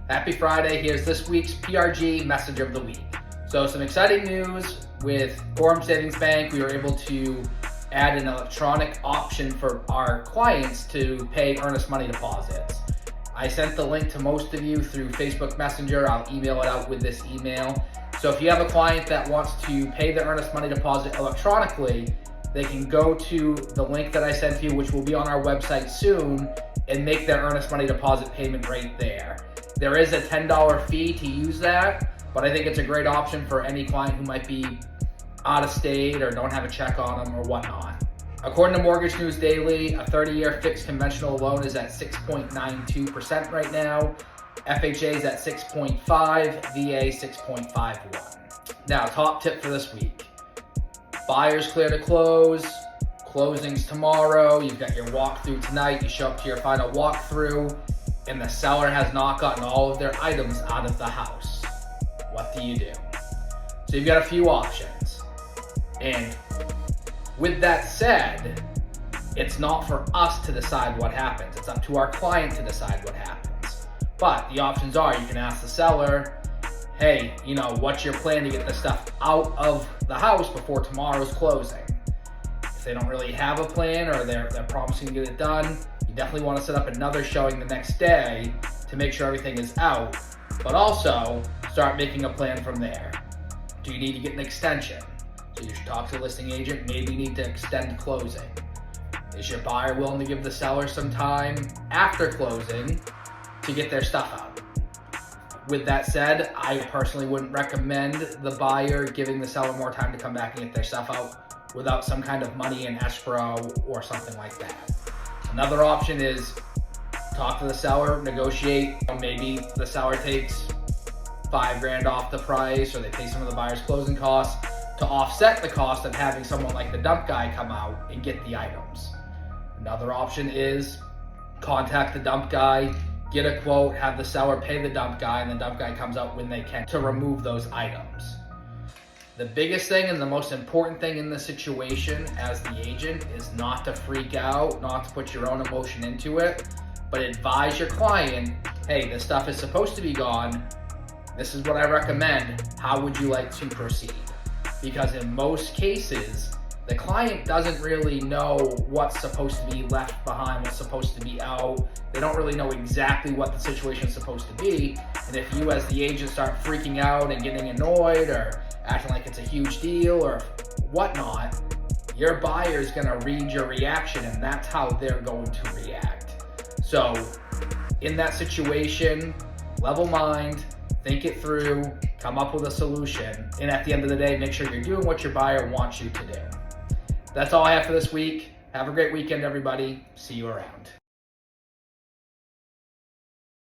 Happy Friday. Here's this week's PRG Messenger of the Week. So some exciting news with Quorum Savings Bank. We were able to add an electronic option for our clients to pay earnest money deposits. I sent the link to most of you through Facebook Messenger. I'll email it out with this email. So if you have a client that wants to pay the earnest money deposit electronically, they can go to the link that I sent you, which will be on our website soon, and make their earnest money deposit payment right there. There is a $10 fee to use that, but I think it's a great option for any client who might be out of state or don't have a check on them or whatnot. According to Mortgage News Daily, a 30-year fixed conventional loan is at 6.92% right now. FHA is at 6.5, VA 6.51. Now, top tip for this week. Buyers clear to close, closings tomorrow, you've got your walkthrough tonight, you show up to your final walkthrough, and the seller has not gotten all of their items out of the house. What do you do? So you've got a few options. And with that said, it's not for us to decide what happens. It's up to our client to decide what happens. But the options are, you can ask the seller, hey, what's your plan to get this stuff out of the house before tomorrow's closing? If they don't really have a plan or they're promising to get it done, you definitely want to set up another showing the next day to make sure everything is out, but also start making a plan from there. Do you need to get an extension? So you should talk to the listing agent, maybe you need to extend closing. Is your buyer willing to give the seller some time after closing to get their stuff out? With that said, I personally wouldn't recommend the buyer giving the seller more time to come back and get their stuff out without some kind of money in escrow or something like that. Another option is talk to the seller, negotiate. Maybe the seller takes $5,000 off the price, or they pay some of the buyer's closing costs to offset the cost of having someone like the dump guy come out and get the items. Another option is contact the dump guy, get a quote, have the seller pay the dump guy, and the dump guy comes out when they can to remove those items. The biggest thing and the most important thing in the situation as the agent is not to freak out, not to put your own emotion into it, but advise your client, hey, this stuff is supposed to be gone. This is what I recommend. How would you like to proceed? Because in most cases, the client doesn't really know what's supposed to be left behind, what's supposed to be out. They don't really know exactly what the situation is supposed to be. And if you as the agent start freaking out and getting annoyed or acting like it's a huge deal or whatnot, your buyer is gonna read your reaction and that's how they're going to react. So in that situation, level mind, think it through, come up with a solution, and at the end of the day, make sure you're doing what your buyer wants you to do. That's all I have for this week. Have a great weekend, everybody. See you around.